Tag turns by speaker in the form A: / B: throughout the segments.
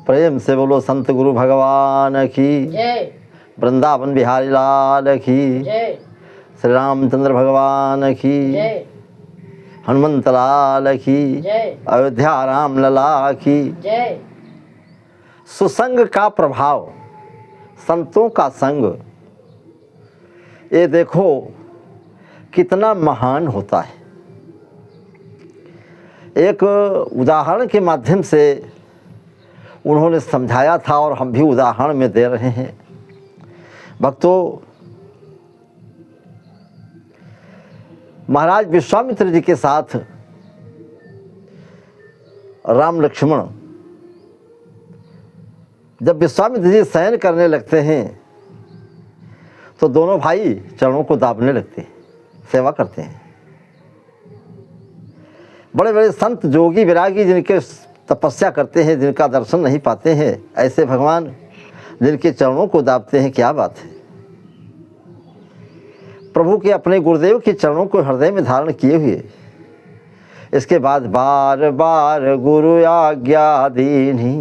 A: प्रेम से बोलो संत गुरु भगवान की
B: जय।
A: वृंदावन बिहारी लाल की
B: जय।
A: श्री रामचंद्र भगवान की
B: जय।
A: हनुमंत लाल की
B: जय।
A: अयोध्या राम लला की
B: जय।
A: सुसंग का प्रभाव, संतों का संग, ये देखो कितना महान होता है। एक उदाहरण के माध्यम से उन्होंने समझाया था और हम भी उदाहरण में दे रहे हैं। भक्तों, महाराज विश्वामित्र जी के साथ राम लक्ष्मण जब विश्वामित्र जी शयन करने लगते हैं तो दोनों भाई चरणों को दाबने लगते हैं, सेवा करते हैं। बड़े बड़े संत जोगी विरागी जिनके तपस्या करते हैं, जिनका दर्शन नहीं पाते हैं, ऐसे भगवान जिनके चरणों को दाबते हैं, क्या बात है। प्रभु के अपने गुरुदेव के चरणों को हृदय में धारण किए हुए, इसके बाद बार बार गुरु आज्ञा दीनी,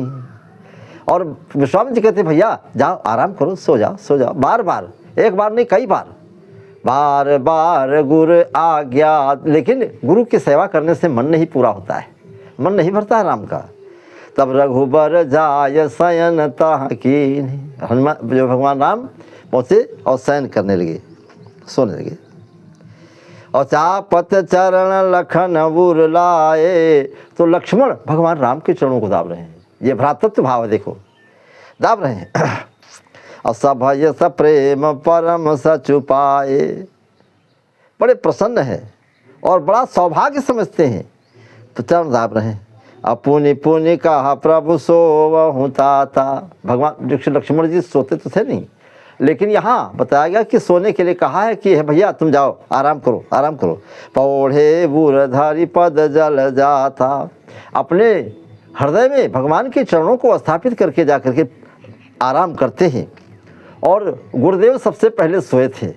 A: और विश्वामित्र जी कहते भैया जाओ आराम करो, सो जाओ सो जाओ। बार बार, एक बार नहीं कई बार, बार बार गुरु आज्ञा। लेकिन गुरु की सेवा करने से मन नहीं पूरा होता है, मन नहीं भरता है राम का। तब रघुबर जाय शयन ताकी, हनुमान जो भगवान राम पहुँचे और शयन करने लगे, सोने लगे। और चापत चरण लखन उर लाए, तो लक्ष्मण भगवान राम के चरणों को दाब रहे हैं। ये भ्रातृत्व भाव है, देखो दाब रहे हैं। असभय स प्रेम परम सचुपाए, बड़े प्रसन्न है और बड़ा सौभाग्य समझते हैं, तो चरण दाब रहे हैं। अपुनि पुनि कहा प्रभु सोवहु ताता, भगवान लक्ष्मण जी सोते तो थे नहीं, लेकिन यहाँ बताया गया कि सोने के लिए कहा है कि भैया तुम जाओ आराम करो आराम करो। पौढ़े बूढ़धारी पद जल जाता, अपने हृदय में भगवान के चरणों को स्थापित करके जा करके आराम करते हैं। और गुरुदेव सबसे पहले सोए थे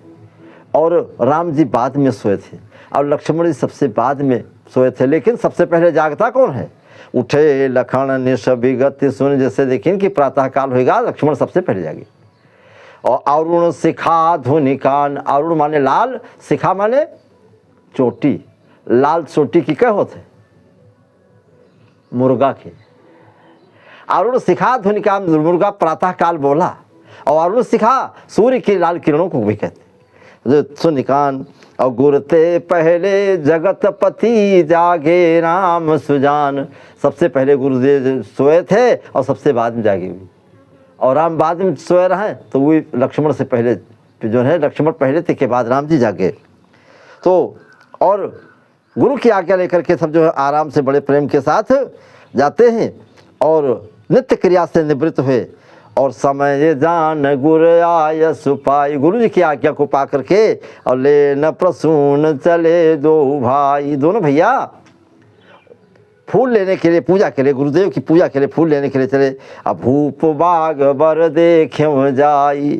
A: और राम जी बाद में सोए थे और लक्ष्मण जी सबसे बाद में सोए थे, लेकिन सबसे पहले जागता कौन है। उठे लखन निश विगति सुन, जैसे देखें कि प्रातः काल होगा लक्ष्मण सबसे पहले जागे। और अरुण शिखा धुनि कान, अरुण माने लाल, शिखा माने चोटी, लाल चोटी की क्या होते मुर्गा के। अरुण शिखा धुनि कान, मुर्गा प्रातः काल बोला, और अरुण शिखा सूर्य की लाल किरणों को भी कहते। सुनिकान और गुरते पहले जगतपति जागे राम सुजान, सबसे पहले गुरुदेव सोए थे और सबसे बाद में जागे हुए, और राम बाद में सोए रहे, तो वही लक्ष्मण से पहले जो है, लक्ष्मण पहले थे के बाद राम जी जागे। तो और गुरु की आज्ञा लेकर के सब जो है आराम से बड़े प्रेम के साथ जाते हैं और नित्य क्रिया से निवृत्त हुए। और समय जान गुर आय सुपाई, गुरु जी की आज्ञा को पा करके और ले न प्रसून चले दो भाई, दोनों भैया फूल लेने के लिए, पूजा के लिए, गुरुदेव की पूजा के लिए फूल लेने के लिए चले। अब भूप बाग बर देखे जाई,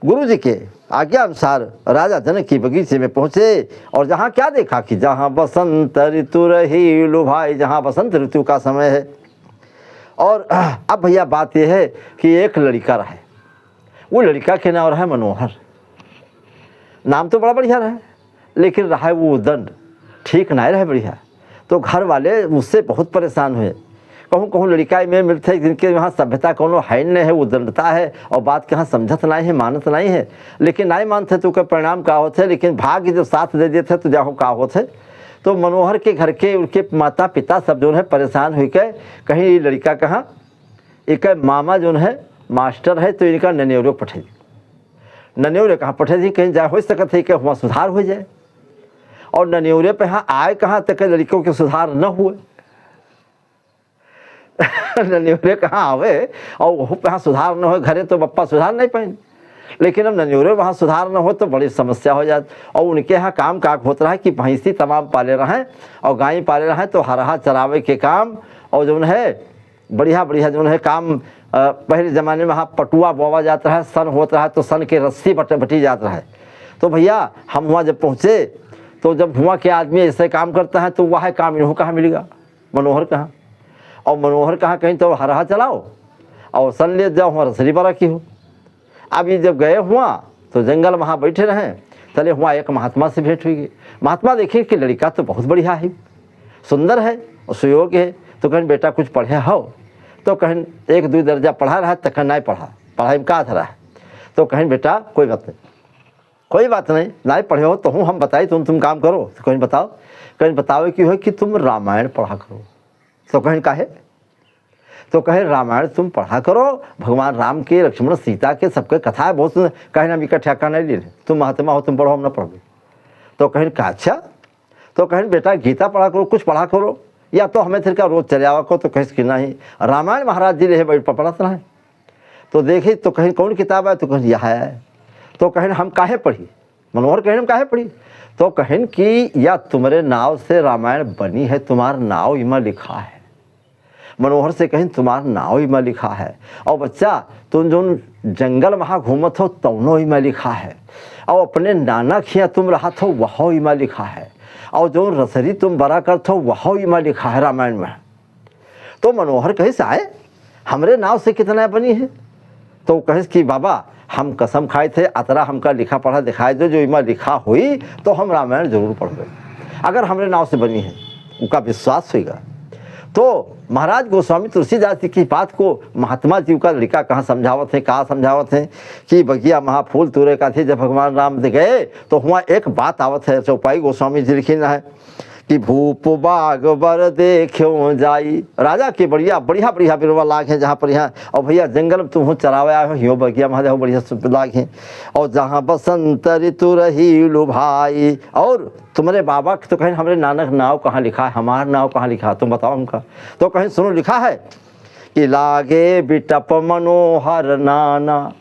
A: गुरु जी के आज्ञा अनुसार राजा जनक की बगीचे में पहुँचे और जहाँ क्या देखा कि जहाँ बसंत ऋतु रही लुभाई, जहाँ बसंत ऋतु का समय है। और अब भैया बात यह है कि एक लड़का रहे, वो लड़का के नाम रहा है मनोहर। नाम तो बड़ा बढ़िया रहा, लेकिन रहा है वो दंड ठीक नहीं रहे बढ़िया। तो घर वाले मुझसे बहुत परेशान हुए, कहूँ कहूँ लड़का में मिलते जिनके वहाँ सभ्यता कोनो है नहीं है, वो दंडता है और बात के यहाँ समझत नहीं है, मानत नहीं है। लेकिन नहीं मानते तो उसका परिणाम का होते, लेकिन भाग्य जब साथ दे देते तो जाहो का होते। तो मनोहर के घर के उनके माता पिता सब जो है परेशान हुई के, कहीं लड़का कहाँ, एक मामा जो है मास्टर है, तो इनका ननेवरे पठे दी। ननेवरे कहाँ पठे दी, कहीं जा हो सकते कि वहाँ सुधार हो जाए। और ननेवरे पे यहाँ आए कहाँ तक लड़कों के सुधार न हुए। ननेवरे कहाँ आवे और वहाँ पे सुधार न हो, घरे तो बप्पा सुधार नहीं पाए। लेकिन अब ननेवरे वहाँ सुधार न हो तो बड़ी समस्या हो जाती। और उनके यहाँ काम काक होता है कि भैंसी तमाम पाले रहें और गाय पाले रहें, तो हरहा चरावे के काम और जो है बढ़िया बढ़िया जो है काम। पहले ज़माने में वहाँ पटुआ बोवा जाता है, सन होता है तो सन के रस्सी बटी जाता है। तो भैया हम वहाँ जब पहुँचे तो जब हुआ कि आदमी ऐसे काम करता है तो वह काम इन्हों कहाँ मिलेगा, मनोहर कहाँ। और मनोहर कहाँ कहीं तो हरा चलाओ और सन ले जाओ वहाँ रसरी बरा की हो। अब ये जब गए हुआ तो जंगल वहाँ बैठे रहे, चले हुआ एक महात्मा से भेंट हुई। महात्मा देखे कि लड़का तो बहुत बढ़िया है, सुंदर है और सुयोग्य है। तो कहें बेटा कुछ पढ़े हो? तो कहें 1-2 दर्जा पढ़ा रहा है, तो कहें नहीं पढ़ा, पढ़ाई में का था रहा है। तो कहें बेटा कोई बात नहीं, कोई बात नहीं पढ़े हो तो हम बताई तुम काम करो। तो कहें बताओ, कहें बताओ कि हो कि तुम रामायण पढ़ा करो। तो कहें काहे? तो कहे रामायण तुम पढ़ा करो, भगवान राम के, लक्ष्मण सीता के, सबके कथा है बहुत सुंदर। कहें हम इकट्ठा का नहीं ले, तुम महात्मा हो, तुम पढ़ो, हम ना पढ़ो। तो कहें का अच्छा? तो कहें बेटा गीता पढ़ा करो, कुछ पढ़ा करो, या तो हमें फिर का रोज चले आवा को। तो कहें कि नहीं, रामायण महाराज जी ले बैठ पढ़ाता है। तो देखे तो कहें कौन किताब है? तो कहें यह है। तो कहें हम काहे पढ़ी? मनोहर कहें हम काहे पढ़ी? तो कहें कि या तुम्हारे नाव से रामायण बनी है, तुम्हारा नाव इमा लिखा है। मनोहर से कहें तुम्हारा नाव इमा लिखा है, और बच्चा तुम जो जंगल वहाँ घूमत हो तौनो इमा लिखा है, और अपने नाना खिया तुम रहा हो वह इमा लिखा है, और जो रसरी तुम बड़ा करते हो वह इमा लिखा है रामायण में। तो मनोहर कहे से आए हमरे नाव से कितना बनी है? तो कहे कि बाबा हम कसम खाए थे अतरा हमका लिखा पढ़ा दिखाए दो, जो इमा लिखा हुई तो हम रामायण जरूर पढ़बे, अगर हमरे नाव से बनी है, उनका विश्वास होगा। तो महाराज गोस्वामी तुलसीदास जी की बात को महात्मा जी का लड़का कहाँ समझावत है, कहाँ समझावत है कि बगिया महाफूल तुरे का थे। जब भगवान राम दे गए तो हुआ एक बात आवत है, चौपाई गोस्वामी जी लिखी है कि भूप बाग बर देखो जाई। राजा के बढ़िया बढ़िया बढ़िया बिरवा लाग हैं जहाँ पर यहाँ, और भैया जंगल में तुम चरावे आए हो, यो बगिया महादेव बढ़िया लाग हैं, और जहाँ बसंत ऋतु रही लुभाई। और तुम्हारे बाबा तो कहें हमारे नानक नाव कहाँ लिखा है, हमारा नाव कहाँ लिखा है, तुम बताओ हमका। तो कहें सुनो लिखा है कि लागे बिटप मनोहर नाना,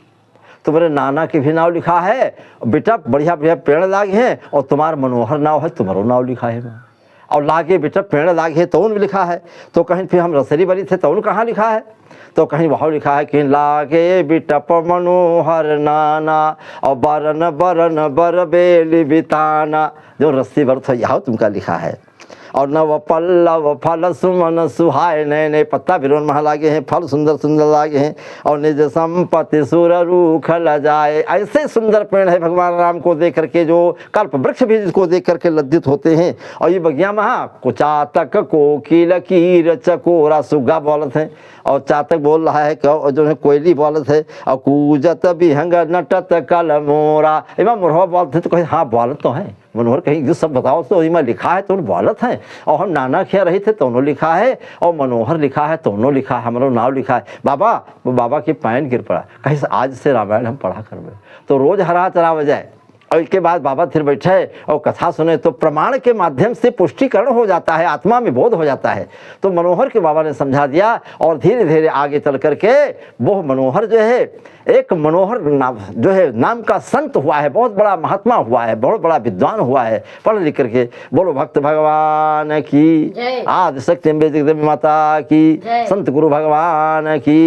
A: तुम्हारे नाना के भी नाव लिखा है, बिटप बढ़िया बढ़िया पेड़ लागे हैं, और तुम्हारा मनोहर नाव है, तुम्हारो नाव लिखा है। और लागे बेटा पेड़ लागे है तो भी लिखा है। तो कहीं फिर हम रसरी बरी थे तो कहाँ लिखा है? तो कहीं वहाँ लिखा है कि लागे बिटप मनोहर नाना, और बरन बरन बर बेली बिताना, जो रस्सी बर था यहाँ तुमका लिखा है। और नव पल्लव फल सुमन सुहाय, नए नए पत्ता बिरोन महा लागे हैं, फल सुंदर सुंदर लागे हैं, और निज संपत्ति सुर रूख ल जाए। ऐसे सुंदर पेड़ है भगवान राम को देख करके, जो कल्प वृक्ष भी जिसको देख करके लज्जित होते हैं। और ये बगिया महा को चातक कोकिल कीर चकोरा सुग्गा बोलत हैं, और चातक बोल रहा है जो है कोयली बोलत है, और कूजत बिहंग नटत कल मोरा। इमा मुरहा बोलते तो कहीं हाँ बोलत तो है। मनोहर कहीं जो सब बताओ तो इमा लिखा है तो बोलत है, और हम नाना खिया रहे थे तो लिखा है, और मनोहर लिखा है तो लिखा है, हमारा नाव लिखा है। बाबा वो बाबा के पैन गिर पड़ा, कहीं से आज से रामायण हम पढ़ा करवे। तो रोज हरा चरा बजाए, और इसके बाद बाबा फिर बैठे और कथा सुने, तो प्रमाण के माध्यम से पुष्टिकरण हो जाता है, आत्मा में बोध हो जाता है। तो मनोहर के बाबा ने समझा दिया, और धीरे धीरे आगे चल करके वो मनोहर जो है एक मनोहर नाम जो है नाम का संत हुआ है, बहुत बड़ा महात्मा हुआ है, बहुत बड़ा विद्वान हुआ है, पढ़ लिख करके। बोलो भक्त भगवान की, आदि शक्ति माता की, संत गुरु भगवान की।